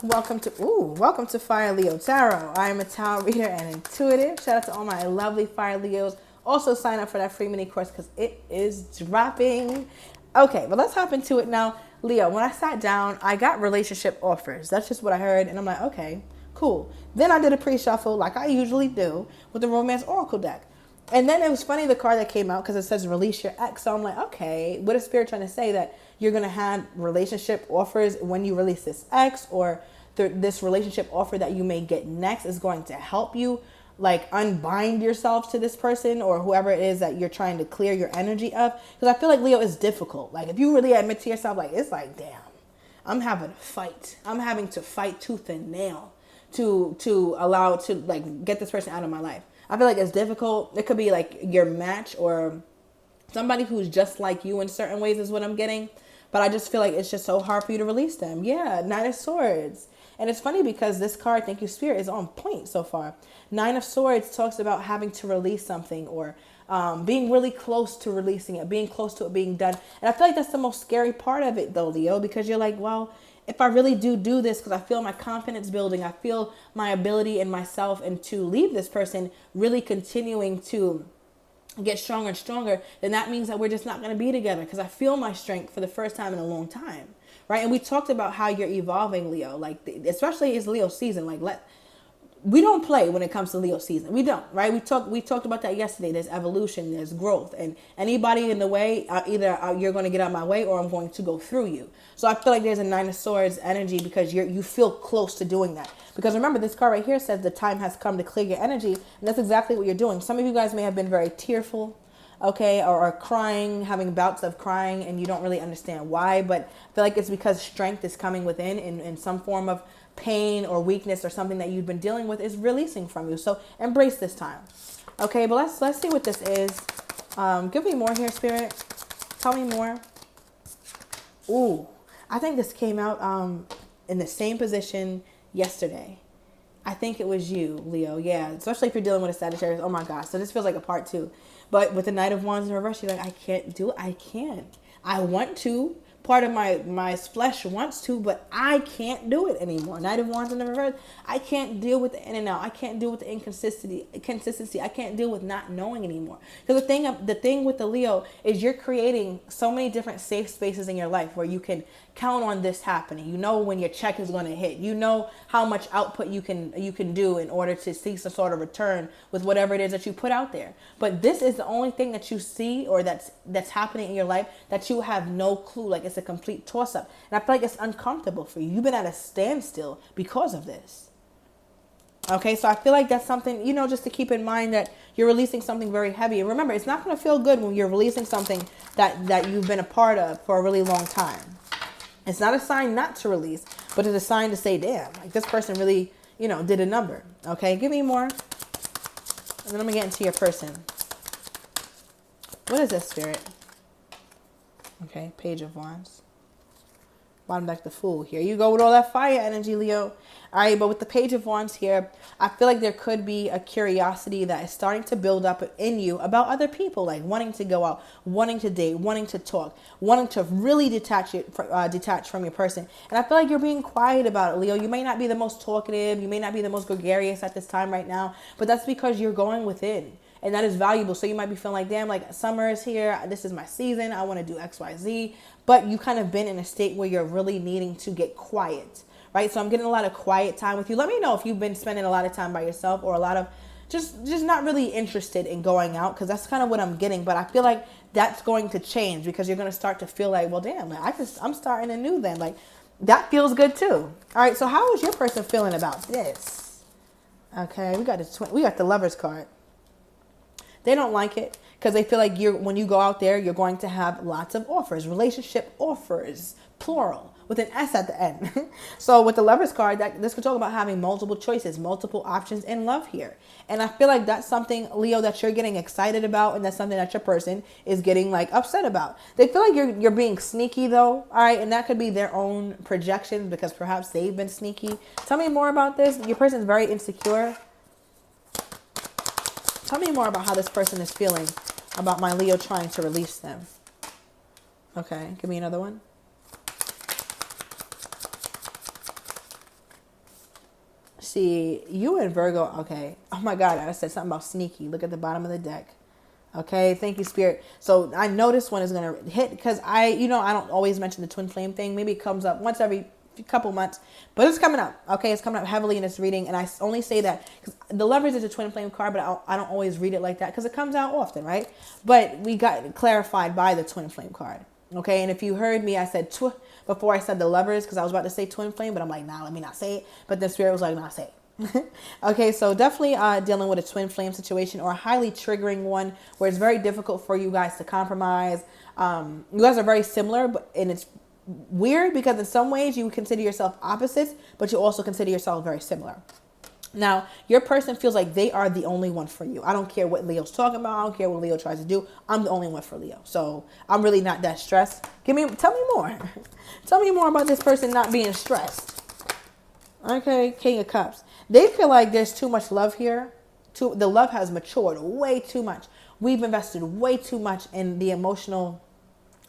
Welcome to Fire Leo Tarot. I am a tarot reader and intuitive. Shout out to all my lovely Fire Leos. Also sign up for that free mini course because it is dropping. Okay, but let's hop into it now. Leo, when I sat down, I got relationship offers. That's just what I heard. And I'm like, okay, cool. Then I did a pre-shuffle like I usually do with the Romance Oracle deck. And then it was funny, the card that came out, because it says release your ex. So I'm like, okay, what is Spirit trying to say? That you're going to have relationship offers when you release this ex, or this relationship offer that you may get next is going to help you like unbind yourself to this person or whoever it is that you're trying to clear your energy of. Because I feel like, Leo, is difficult. Like if you really admit to yourself, like it's like, damn, I'm having to fight. I'm having to fight tooth and nail to allow to like get this person out of my life. I feel like it's difficult. It could be like your match or somebody who's just like you in certain ways is what I'm getting. But I just feel like it's just so hard for you to release them. Yeah, Nine of Swords. And it's funny because this card, thank you, Spirit, is on point so far. Nine of Swords talks about having to release something or being really close to releasing it, being close to it being done. And I feel like that's the most scary part of it, though, Leo, because you're like, well, if I really do this, because I feel my confidence building, I feel my ability in myself and to leave this person really continuing to get stronger and stronger, then that means that we're just not going to be together because I feel my strength for the first time in a long time. Right. And we talked about how you're evolving, Leo, like especially it's Leo season. Like we don't play when it comes to Leo season. We don't. Right. We talked about that yesterday. There's evolution, there's growth, and anybody in the way, either you're going to get out of my way or I'm going to go through you. So I feel like there's a Nine of Swords energy because you feel close to doing that. Because remember, this card right here says the time has come to clear your energy. And that's exactly what you're doing. Some of you guys may have been very tearful, okay, or crying, having bouts of crying, and you don't really understand why. But I feel like it's because strength is coming within in some form of pain or weakness or something that you've been dealing with is releasing from you. So embrace this time. Okay, but let's see what this is. Give me more here, Spirit. Tell me more. Ooh, I think this came out in the same position yesterday. I think it was you, Leo. Yeah, especially if you're dealing with a Sagittarius. Oh my gosh. So this feels like a part two. But with the Knight of Wands in reverse, you're like, I can't do it. I can't. I want to. Part of my flesh wants to, but I can't do it anymore. Knight of Wands in the reverse. I can't deal with the in and out. I can't deal with the inconsistency. I can't deal with not knowing anymore. Because the thing with the Leo is you're creating so many different safe spaces in your life where you can count on this happening. You know when your check is going to hit. You know how much output you can do in order to see some sort of return with whatever it is that you put out there. But this is the only thing that you see or that's happening in your life that you have no clue. Like it's a complete toss up. And I feel like it's uncomfortable for you. You've been at a standstill because of this. Okay, so I feel like that's something, just to keep in mind that you're releasing something very heavy. And remember, it's not going to feel good when you're releasing something that you've been a part of for a really long time. It's not a sign not to release, but it's a sign to say, damn, like this person really, did a number. Okay, give me more. And then I'm going to get into your person. What is this, Spirit? Okay, Page of Wands. Bottom deck, the Fool. Here you go with all that fire energy, Leo. All right, but with the Page of Wands here, I feel like there could be a curiosity that is starting to build up in you about other people, like wanting to go out, wanting to date, wanting to talk, wanting to really detach from your person. And I feel like you're being quiet about it, Leo. You may not be the most talkative. You may not be the most gregarious at this time right now, but that's because you're going within. And that is valuable. So you might be feeling like, damn, like summer is here. This is my season. I want to do X, Y, Z. But you kind of been in a state where you're really needing to get quiet, right? So I'm getting a lot of quiet time with you. Let me know if you've been spending a lot of time by yourself or a lot of just not really interested in going out, because that's kind of what I'm getting. But I feel like that's going to change because you're going to start to feel like, well, damn, like I'm starting anew then. Like that feels good too. All right. So how is your person feeling about this? Okay. We got the Lover's card. They don't like it because they feel like when you go out there, you're going to have lots of offers, relationship offers, plural, with an S at the end. So with the Lover's card, this could talk about having multiple choices, multiple options in love here. And I feel like that's something, Leo, that you're getting excited about, and that's something that your person is getting like upset about. They feel like you're being sneaky though, all right? And that could be their own projections because perhaps they've been sneaky. Tell me more about this. Your person's very insecure. Tell me more about how this person is feeling about my Leo trying to release them. Okay, give me another one. see. You and Virgo. Okay. Oh my God. I said something about sneaky. Look at the bottom of the deck. Okay. Thank you, Spirit. So I know this one is going to hit because I don't always mention the twin flame thing. Maybe it comes up once every couple months, but it's coming up. Okay. It's coming up heavily in this reading. And I only say that because the Lovers is a twin flame card, but I don't always read it like that because it comes out often. Right. But we got clarified by the twin flame card. Okay. And if you heard me, I said before I said the Lovers, because I was about to say twin flame, but I'm like, nah, let me not say it. But the Spirit was like, nah, say it. Okay, so definitely dealing with a twin flame situation or a highly triggering one where it's very difficult for you guys to compromise. You guys are very similar, and it's weird because in some ways you consider yourself opposites, but you also consider yourself very similar. Now, your person feels like they are the only one for you. I don't care what Leo's talking about. I don't care what Leo tries to do. I'm the only one for Leo. So I'm really not that stressed. Tell me more. Tell me more about this person not being stressed. Okay, King of Cups. They feel like there's too much love here. The love has matured way too much. We've invested way too much in the emotional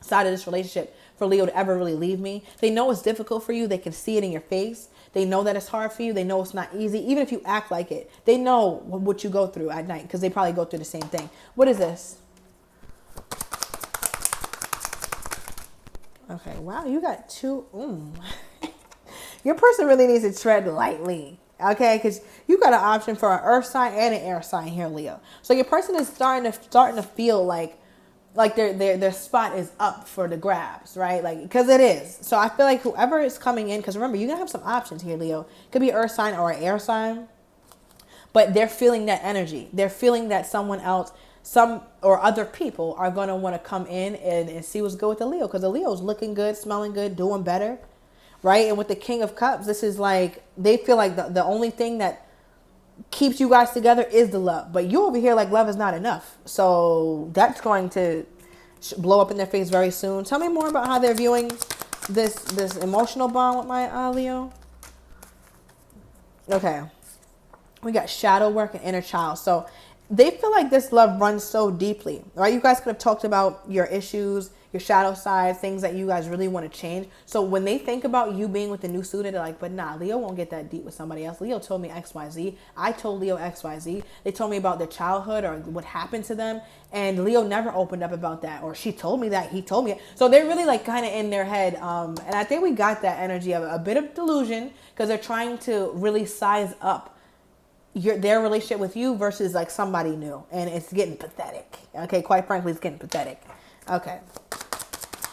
side of this relationship for Leo to ever really leave me. They know it's difficult for you. They can see it in your face. They know that it's hard for you. They know it's not easy. Even if you act like it, they know what you go through at night because they probably go through the same thing. What is this? Okay, wow, you got two. Your person really needs to tread lightly, okay? Because you got an option for an earth sign and an air sign here, Leo. So your person is starting to feel like their spot is up for the grabs, right? Like, because it is. So I feel like whoever is coming in, because remember, you're going to have some options here, Leo. It could be an earth sign or an air sign. But they're feeling that energy. They're feeling that someone else, some or other people are going to want to come in and see what's good with the Leo. Because the Leo's looking good, smelling good, doing better, right? And with the King of Cups, this is like, they feel like the only thing that keeps you guys together is the love. But you over here like love is not enough. So that's going to blow up in their face very soon. Tell me more about how they're viewing this emotional bond with my Leo. Okay. We got shadow work and inner child. So they feel like this love runs so deeply, right? You guys could have talked about your issues, your shadow side, things that you guys really want to change. So when they think about you being with the new suitor, they're like, but nah, Leo won't get that deep with somebody else. Leo told me XYZ. I told Leo XYZ. They told me about their childhood or what happened to them. And Leo never opened up about that. Or she told me that, he told me. So they're really like kind of in their head. And I think we got that energy of a bit of delusion because they're trying to really size up their relationship with you versus like somebody new, and it's getting pathetic. Okay, quite frankly, it's getting pathetic. Okay,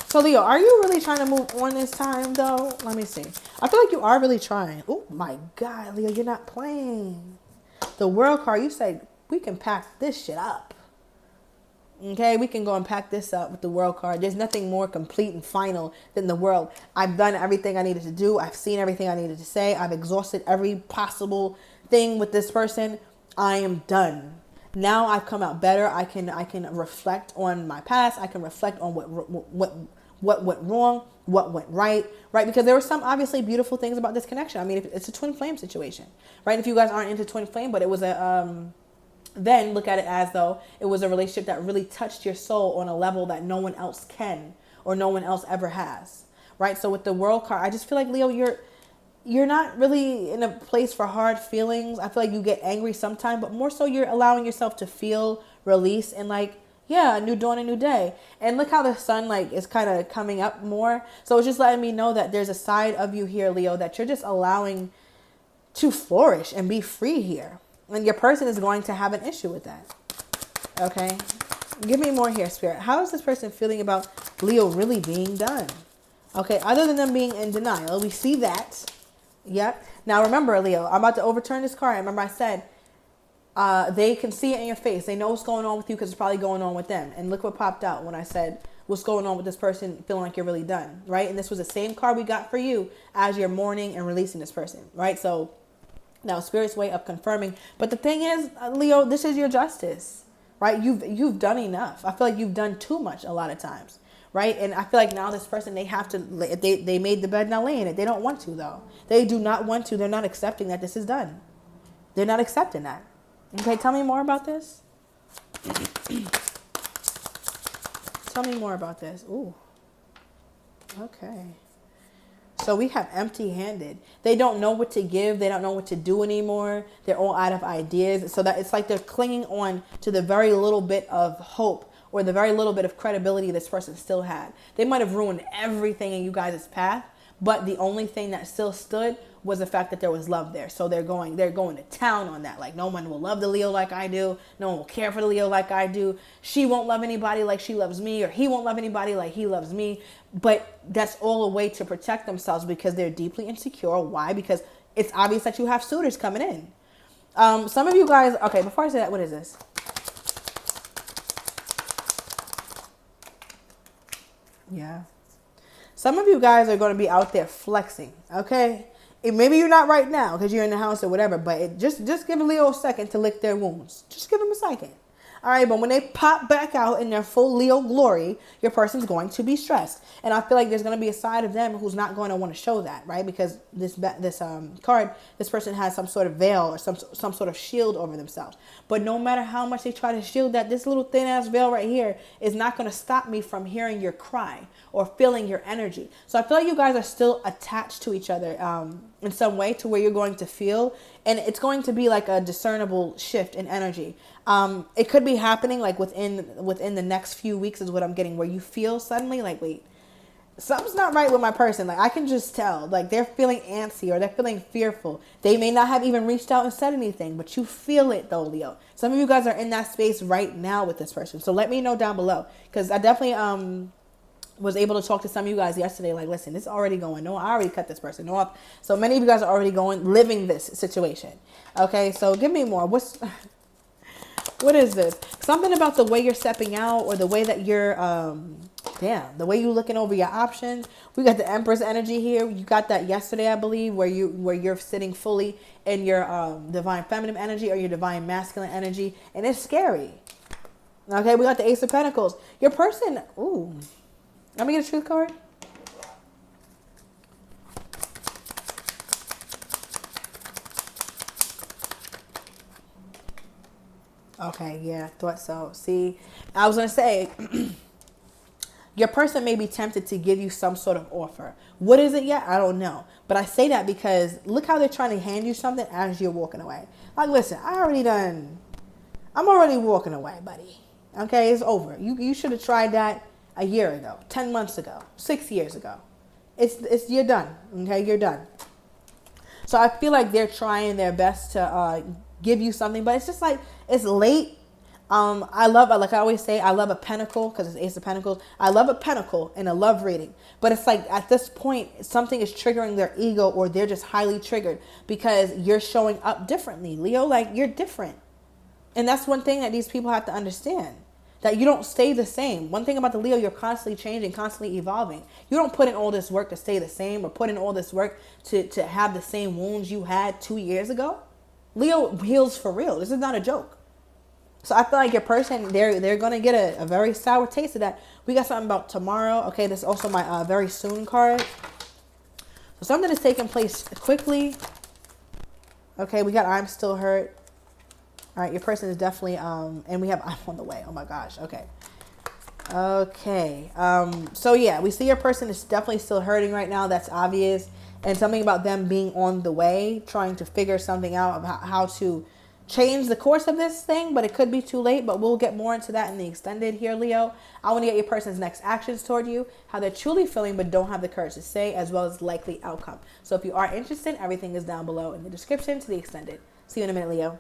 so Leo, are you really trying to move on this time though? Let me see. I feel like you are really trying. Oh my God, Leo, you're not playing. The World card, you said we can pack this shit up. Okay, we can go and pack this up with the World card. There's nothing more complete and final than the World. I've done everything I needed to do. I've seen everything I needed to say. I've exhausted every possible thing with this person. I am done. Now I've come out better. I can reflect on my past. I can reflect on what went wrong, what went right, because there were some obviously beautiful things about this connection. I mean, it's a twin flame situation, right? If you guys aren't into twin flame, but it was then look at it as though it was a relationship that really touched your soul on a level that no one else can or no one else ever has, right? So with the World card, I just feel like, Leo, you're not really in a place for hard feelings. I feel like you get angry sometimes, but more so you're allowing yourself to feel, release, and like, yeah, a new dawn, a new day. And look how the sun like is kind of coming up more. So it's just letting me know that there's a side of you here, Leo, that you're just allowing to flourish and be free here. And your person is going to have an issue with that. Okay. Give me more here, Spirit. How is this person feeling about Leo really being done? Okay. Other than them being in denial, we see that. Yep. Now remember, Leo, I'm about to overturn this card. Remember I said they can see it in your face. They know what's going on with you because it's probably going on with them. And look what popped out when I said what's going on with this person feeling like you're really done, right? And this was the same card we got for you as you're mourning and releasing this person, right? So now Spirit's way of confirming. But the thing is, Leo, this is your justice, right? You've done enough. I feel like you've done too much a lot of times. Right. And I feel like now this person, they have to, they made the bed, now lay in it. They don't want to, though. They do not want to. They're not accepting that this is done. They're not accepting that. Okay. Tell me more about this. Tell me more about this. Ooh. Okay. So we have empty-handed. They don't know what to give. They don't know what to do anymore. They're all out of ideas. So that it's like they're clinging on to the very little bit of hope or the very little bit of credibility this person still had. They might have ruined everything in you guys' path, but the only thing that still stood was the fact that there was love there. So they're going to town on that. Like, no one will love the Leo like I do. No one will care for the Leo like I do. She won't love anybody like she loves me, or he won't love anybody like he loves me. But that's all a way to protect themselves because they're deeply insecure. Why? Because it's obvious that you have suitors coming in. Some of you guys, okay, before I say that, what is this? Yeah. Some of you guys are going to be out there flexing, okay? Maybe you're not right now because you're in the house or whatever, but just give Leo a second to lick their wounds. Just give them a second. All right, but when they pop back out in their full Leo glory, your person's going to be stressed. And I feel like there's going to be a side of them who's not going to want to show that, right? Because this card, this person has some sort of veil or some sort of shield over themselves. But no matter how much they try to shield that, this little thin-ass veil right here is not going to stop me from hearing your cry or feeling your energy. So I feel like you guys are still attached to each other in some way to where you're going to feel. And it's going to be like a discernible shift in energy. It could be happening like within the next few weeks is what I'm getting, where you feel suddenly like, wait, something's not right with my person. Like I can just tell, like they're feeling antsy or they're feeling fearful. They may not have even reached out and said anything, but you feel it though, Leo. Some of you guys are in that space right now with this person. So let me know down below, because I definitely was able to talk to some of you guys yesterday. Like, listen, it's already going. No, I already cut this person off. So many of you guys are already living this situation. Okay, so give me more. What is this? Something about the way you're stepping out or the way that you're, the way you're looking over your options. We got the Empress energy here. You got that yesterday, I believe, where you're sitting fully in your divine feminine energy or your divine masculine energy, and it's scary. Okay, we got the Ace of Pentacles. Your person, ooh, let me get a truth card. Okay, yeah, thought so. See, I was going to say, your person may be tempted to give you some sort of offer. What is it yet? I don't know. But I say that because look how they're trying to hand you something as you're walking away. Like, listen, I'm already walking away, buddy. Okay, it's over. You should have tried that a year ago, 10 months ago, 6 years ago. You're done. Okay, you're done. So I feel like they're trying their best to give you something, but it's just like, it's late. I love, like I always say, I love a pentacle because it's Ace of Pentacles. I love a pentacle in a love reading, but it's like at this point, something is triggering their ego or they're just highly triggered because you're showing up differently. Leo, like you're different. And that's one thing that these people have to understand, that you don't stay the same. One thing about the Leo, you're constantly changing, constantly evolving. You don't put in all this work to stay the same or put in all this work to have the same wounds you had 2 years ago. Leo heals for real. This is not a joke. So I feel like your person, they're going to get a very sour taste of that. We got something about tomorrow. Okay, this is also my very soon card. So something is taking place quickly. Okay, we got I'm still hurt. All right, your person is definitely, and we have I'm on the way. Oh my gosh, okay. Okay, so yeah, we see your person is definitely still hurting right now. That's obvious. And something about them being on the way, trying to figure something out about how to change the course of this thing, but it could be too late, but we'll get more into that in the extended here, Leo. I want to get your person's next actions toward you, how they're truly feeling but don't have the courage to say, as well as likely outcome. So if you are interested, everything is down below in the description to the extended. See you in a minute, Leo.